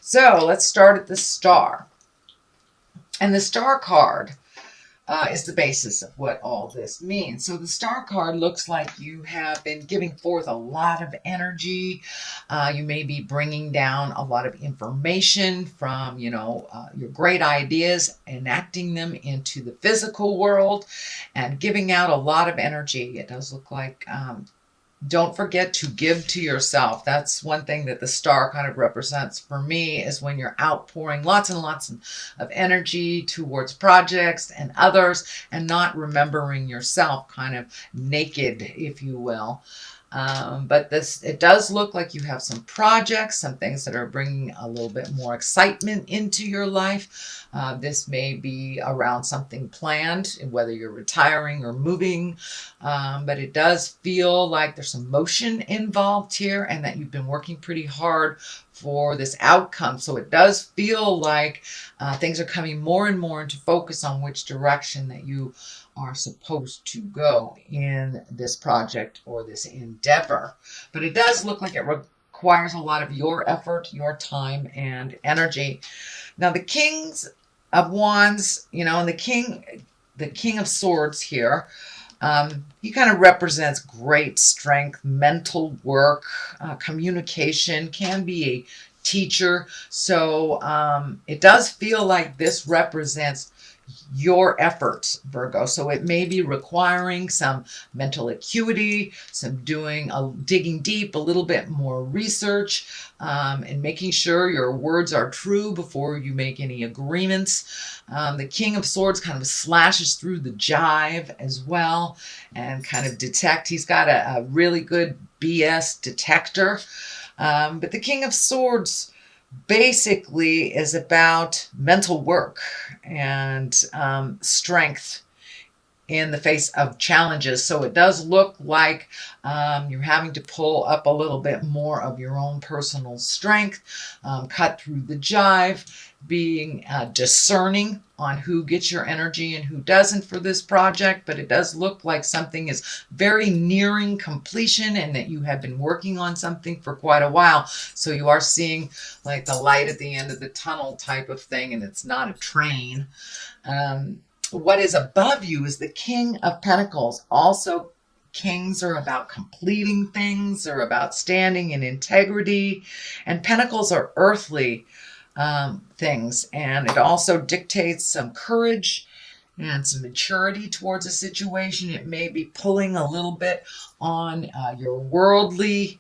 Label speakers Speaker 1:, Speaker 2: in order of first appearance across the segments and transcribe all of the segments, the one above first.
Speaker 1: So let's start at the star. And the star card is the basis of what all this means. So the star card looks like you have been giving forth a lot of energy. You may be bringing down a lot of information from, your great ideas, enacting them into the physical world and giving out a lot of energy. It does look like don't forget to give to yourself. That's one thing that the star kind of represents for me, is when you're outpouring lots and lots of energy towards projects and others and not remembering yourself, kind of naked, if you will. But it does look like you have some projects, some things that are bringing a little bit more excitement into your life. This may be around something planned, whether you're retiring or moving, but it does feel like there's some motion involved here and that you've been working pretty hard for this outcome. So it does feel like things are coming more and more into focus on which direction that you are supposed to go in this project or this endeavor. But it does look like it requires a lot of your effort, your time, and energy. Now, the Kings of Wands, and the King of Swords here, he kind of represents great strength, mental work, communication, can be a teacher. So it does feel like this represents your efforts, Virgo. So it may be requiring some mental acuity, some digging deep, a little bit more research, and making sure your words are true before you make any agreements. The King of Swords kind of slashes through the jive as well and kind of detect. He's got a really good BS detector. But the King of Swords basically is about mental work and strength in the face of challenges. So it does look like you're having to pull up a little bit more of your own personal strength, cut through the jive, being discerning on who gets your energy and who doesn't for this project. But it does look like something is very nearing completion and that you have been working on something for quite a while. So you are seeing like the light at the end of the tunnel type of thing, and it's not a train. What is above you is the King of Pentacles. Also, kings are about completing things. They're about standing in integrity. And pentacles are earthly things. And it also dictates some courage and some maturity towards a situation. It may be pulling a little bit on your worldly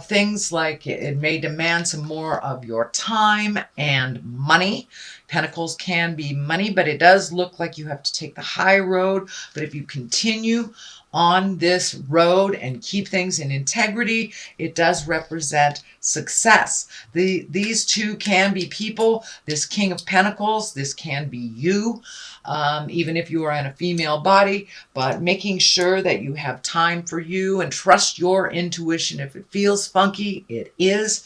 Speaker 1: things, like it may demand some more of your time and money. Pentacles can be money, but it does look like you have to take the high road. But if you continue on this road and keep things in integrity, it does represent success. These two can be people. This King of Pentacles, this can be you, even if you are in a female body, but making sure that you have time for you and trust your intuition. If it feels funky, it is.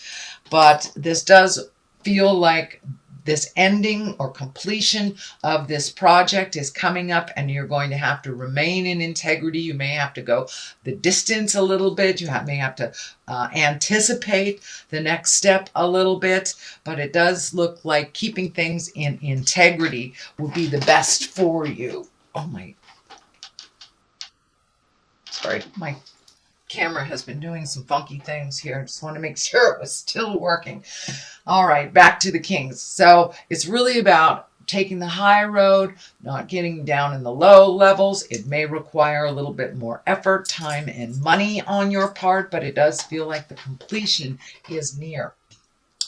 Speaker 1: But this does feel like this ending or completion of this project is coming up, and you're going to have to remain in integrity. You may have to go the distance a little bit. You may have to anticipate the next step a little bit, but it does look like keeping things in integrity will be the best for you. Oh sorry, my camera has been doing some funky things here. I just want to make sure it was still working. All right, back to the Kings. So it's really about taking the high road, not getting down in the low levels. It may require a little bit more effort, time, and money on your part, but it does feel like the completion is near.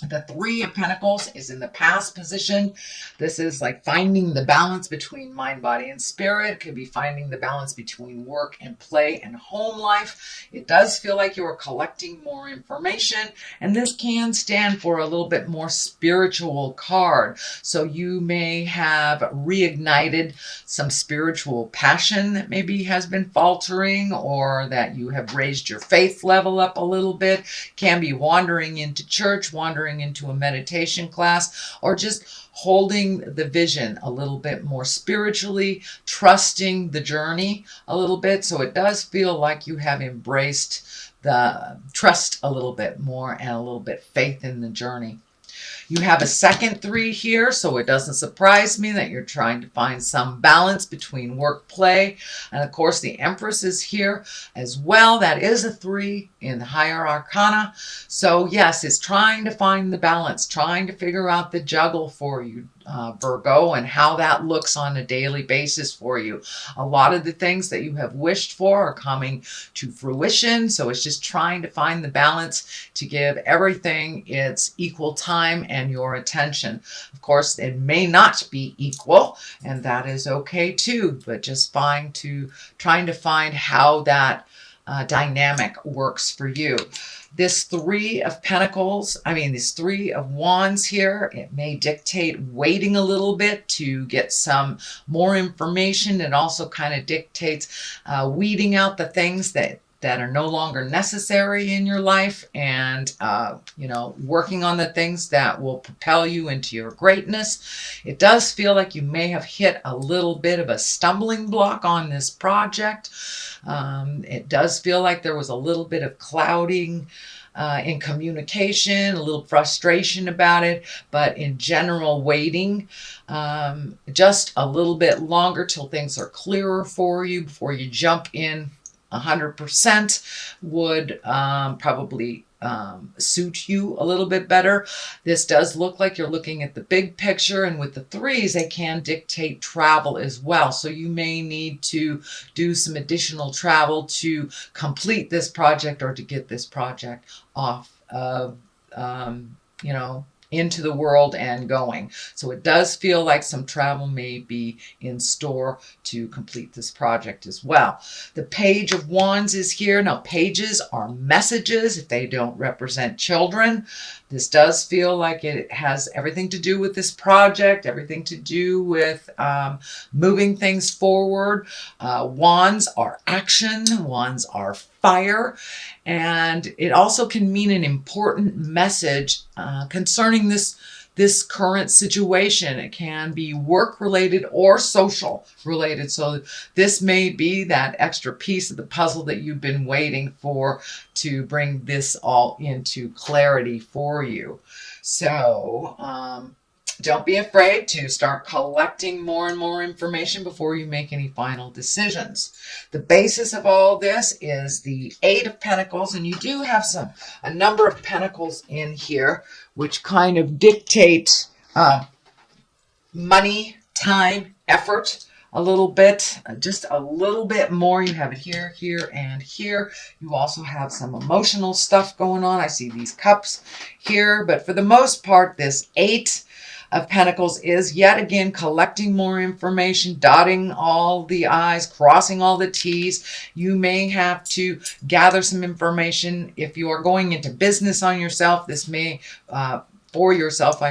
Speaker 1: The Three of Pentacles is in the past position. This is like finding the balance between mind, body, and spirit. It could be finding the balance between work and play and home life. It does feel like you are collecting more information, and this can stand for a little bit more spiritual card. So you may have reignited some spiritual passion that maybe has been faltering, or that you have raised your faith level up a little bit. Can be wandering into church, wandering into a meditation class, or just holding the vision a little bit more spiritually, trusting the journey a little bit. So it does feel like you have embraced the trust a little bit more and a little bit faith in the journey. You have a second 3 here, so it doesn't surprise me that you're trying to find some balance between work, play, and of course the Empress is here as well. That is a 3 in the higher arcana. So yes, it's trying to find the balance, trying to figure out the juggle for you, Virgo, and how that looks on a daily basis for you. A lot of the things that you have wished for are coming to fruition, so it's just trying to find the balance to give everything its equal time and your attention. Of course, it may not be equal, and that is okay too, but just trying to find how that dynamic works for you. This 3 of Pentacles, this 3 of Wands here, it may dictate waiting a little bit to get some more information. It also kind of dictates weeding out the things that are no longer necessary in your life, and working on the things that will propel you into your greatness. It does feel like you may have hit a little bit of a stumbling block on this project. It does feel like there was a little bit of clouding in communication, a little frustration about it, but in general, waiting just a little bit longer till things are clearer for you before you jump in 100% would probably suit you a little bit better. This does look like you're looking at the big picture, and with the 3s, they can dictate travel as well. So you may need to do some additional travel to complete this project or to get this project off of, into the world and going. So it does feel like some travel may be in store to complete this project as well. The Page of Wands is here. Now, pages are messages if they don't represent children. This does feel like it has everything to do with this project, everything to do with moving things forward. Wands are action. Wands are fire. And it also can mean an important message concerning this current situation. It can be work related or social related. So this may be that extra piece of the puzzle that you've been waiting for to bring this all into clarity for you. So don't be afraid to start collecting more and more information before you make any final decisions. The basis of all this is the 8 of Pentacles, and you do have a number of pentacles in here, which kind of dictate money, time, effort a little bit, just a little bit more. You have it here, here, and here. You also have some emotional stuff going on. I see these cups here, but for the most part, this 8 of Pentacles is yet again collecting more information, dotting all the I's, crossing all the T's. You may have to gather some information if you are going into business on yourself. This may for yourself,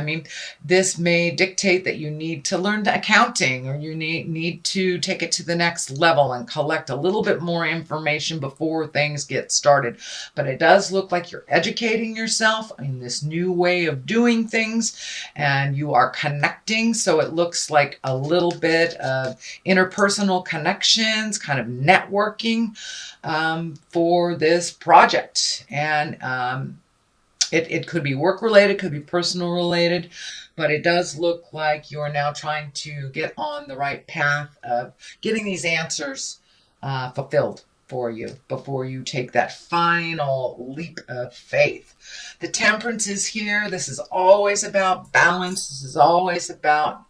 Speaker 1: this may dictate that you need to learn accounting, or you need to take it to the next level and collect a little bit more information before things get started. But it does look like you're educating yourself in this new way of doing things, and you are connecting. So it looks like a little bit of interpersonal connections, kind of networking for this project. And it could be work related, could be personal related, but it does look like you're now trying to get on the right path of getting these answers fulfilled for you before you take that final leap of faith. The Temperance is here. This is always about balance. This is always about,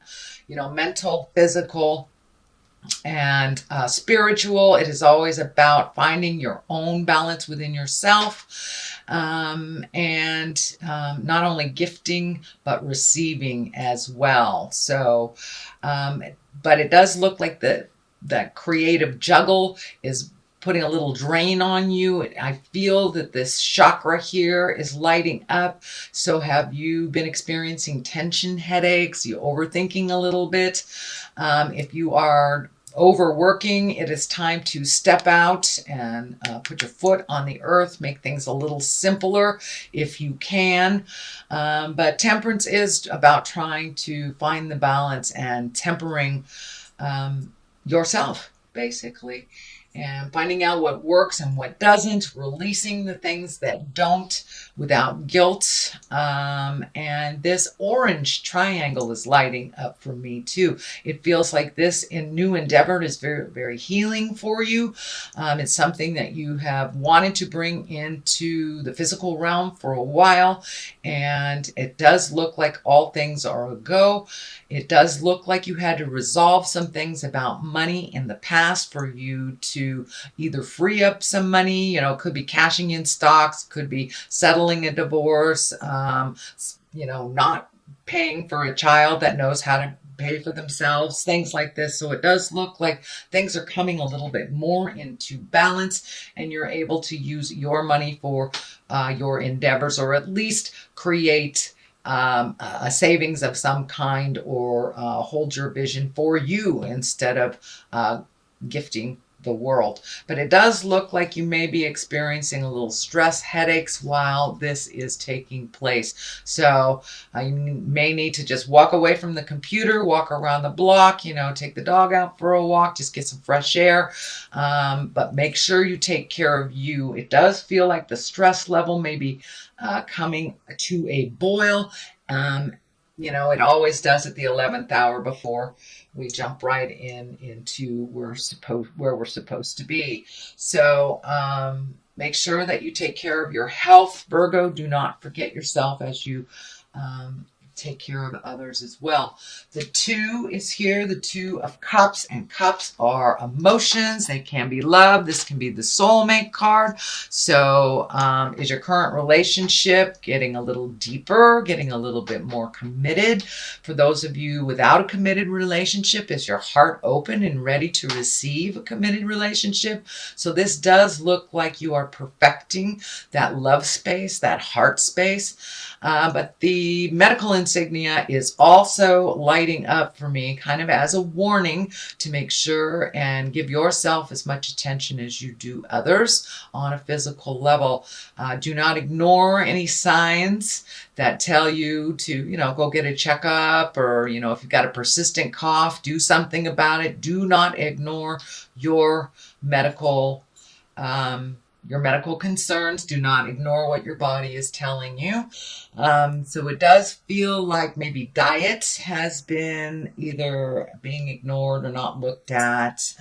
Speaker 1: mental, physical, and spiritual. It is always about finding your own balance within yourself. And not only gifting, but receiving as well. So, but it does look like that creative juggle is putting a little drain on you. I feel that this chakra here is lighting up. So have you been experiencing tension, headaches? You overthinking a little bit? If you are overworking, it is time to step out and put your foot on the earth, make things a little simpler if you can. But Temperance is about trying to find the balance and tempering yourself, basically, and finding out what works and what doesn't, releasing the things that don't without guilt. And this orange triangle is lighting up for me too. It feels like this new endeavor is very, very healing for you. It's something that you have wanted to bring into the physical realm for a while, and it does look like all things are a go. It does look like you had to resolve some things about money in the past for you to either free up some money, could be cashing in stocks, could be settling a divorce, not paying for a child that knows how to pay for themselves, things like this. So it does look like things are coming a little bit more into balance, and you're able to use your money for your endeavors, or at least create a savings of some kind, or hold your vision for you instead of gifting the world. But it does look like you may be experiencing a little stress, headaches while this is taking place. So you may need to just walk away from the computer, walk around the block, take the dog out for a walk, just get some fresh air. But make sure you take care of you. It does feel like the stress level may be coming to a boil. It always does at the 11th hour before we jump right into where we're supposed to be. So make sure that you take care of your health, Virgo. Do not forget yourself as you take care of others as well. The 2 is here, the 2 of Cups, and Cups are emotions. They can be love. This can be the soulmate card. So is your current relationship getting a little deeper, getting a little bit more committed? For those of you without a committed relationship, is your heart open and ready to receive a committed relationship? So this does look like you are perfecting that love space, that heart space. But the medical insignia is also lighting up for me, kind of as a warning to make sure and give yourself as much attention as you do others on a physical level. Do not ignore any signs that tell you to, go get a checkup, or, if you've got a persistent cough, do something about it. Do not ignore your medical concerns. Do not ignore what your body is telling you. So it does feel like maybe diet has been either being ignored or not looked at,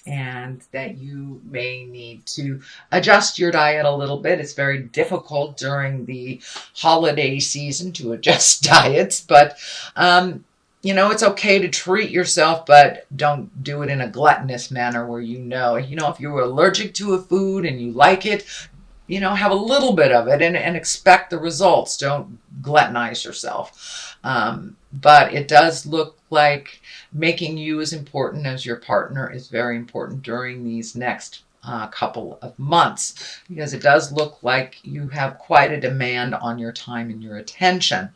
Speaker 1: and that you may need to adjust your diet a little bit. It's very difficult during the holiday season to adjust diets, but it's okay to treat yourself, but don't do it in a gluttonous manner where if you're allergic to a food and you like it, have a little bit of it and expect the results. Don't gluttonize yourself. But it does look like making you as important as your partner is very important during these next couple of months, because it does look like you have quite a demand on your time and your attention.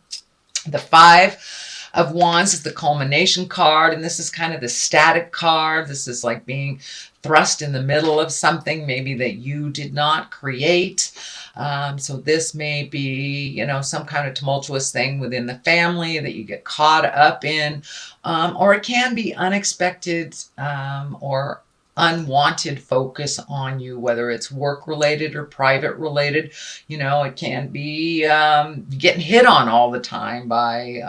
Speaker 1: The 5 of Wands is the culmination card, and this is kind of the static card. This is like being thrust in the middle of something maybe that you did not create. So this may be, some kind of tumultuous thing within the family that you get caught up in, or it can be unexpected or unwanted focus on you, whether it's work related or private related. It can be getting hit on all the time by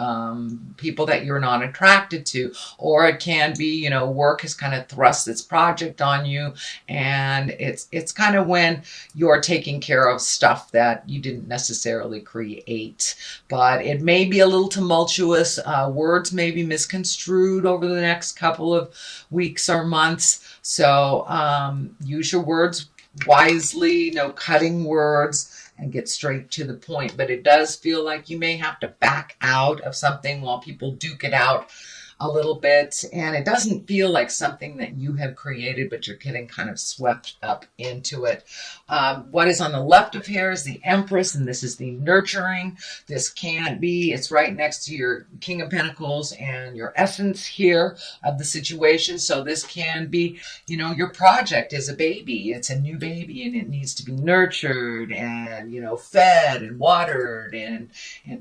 Speaker 1: people that you're not attracted to, or it can be, work has kind of thrust its project on you, and it's kind of when you're taking care of stuff that you didn't necessarily create. But it may be a little tumultuous. Words may be misconstrued over the next couple of weeks or months. So use your words wisely, no cutting words, and get straight to the point. But it does feel like you may have to back out of something while people duke it out a little bit, and it doesn't feel like something that you have created, but you're getting kind of swept up into it. What is on the left of here is the Empress, and this is the nurturing. This can be, it's right next to your King of Pentacles and your essence here of the situation. So this can be, your project is a baby. It's a new baby, and it needs to be nurtured and, fed and watered and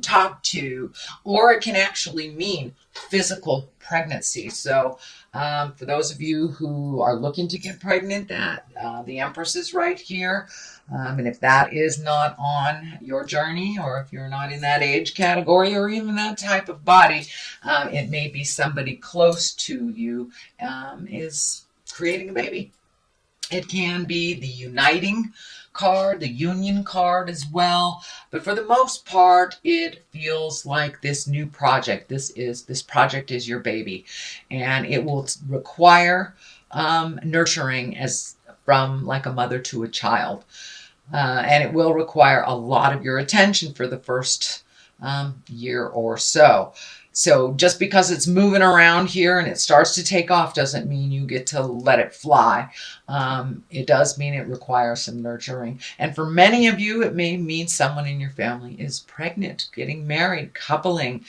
Speaker 1: talked to. Or it can actually mean physical pregnancy. So for those of you who are looking to get pregnant, that the Empress is right here. And if that is not on your journey, or if you're not in that age category or even that type of body, it may be somebody close to you is creating a baby. It can be the uniting card, the union card as well. But for the most part, it feels like this new project. This project is your baby, and it will require nurturing as from like a mother to a child. And it will require a lot of your attention for the first year or so. So just because it's moving around here and it starts to take off doesn't mean you get to let it fly. It does mean it requires some nurturing. And for many of you, it may mean someone in your family is pregnant, getting married, coupling,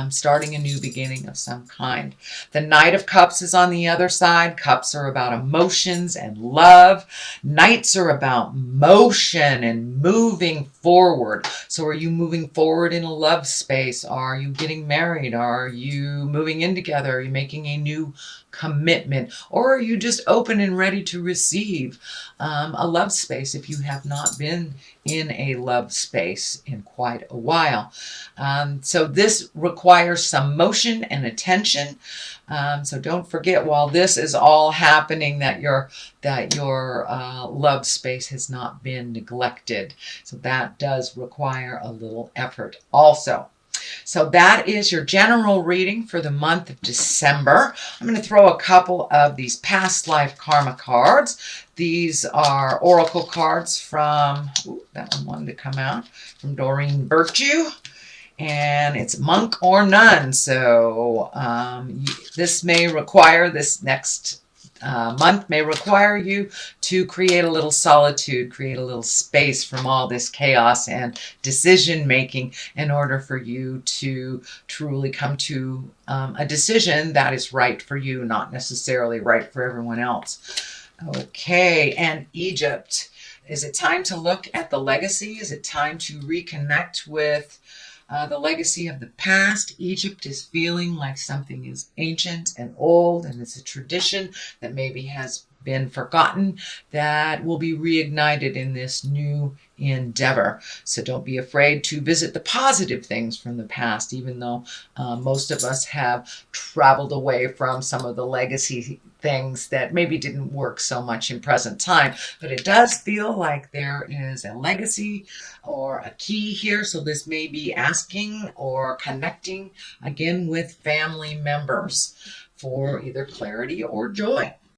Speaker 1: starting a new beginning of some kind. The Knight of Cups is on the other side. Cups are about emotions and love. Knights are about motion and moving forward. So are you moving forward in a love space? Are you getting married? Are you moving in together? Are you making a new commitment? Or are you just open and ready to receive a love space if you have not been in a love space in quite a while? So this requires some motion and attention. So don't forget, while this is all happening, that your love space has not been neglected. So that does require a little effort also. So that is your general reading for the month of December. I'm going to throw a couple of these past life karma cards. These are oracle cards from, that one wanted to come out, from Doreen Virtue. And it's monk or nun. So this next month may require you to create a little solitude, create a little space from all this chaos and decision making in order for you to truly come to a decision that is right for you, not necessarily right for everyone else. Okay, and Egypt. Is it time to look at the legacy? Is it time to reconnect with the legacy of the past? Egypt is feeling like something is ancient and old, and it's a tradition that maybe has been forgotten that will be reignited in this new endeavor. So don't be afraid to visit the positive things from the past, even though most of us have traveled away from some of the legacy things that maybe didn't work so much in present time. But it does feel like there is a legacy or a key here. So this may be asking or connecting again with family members for either clarity or joy.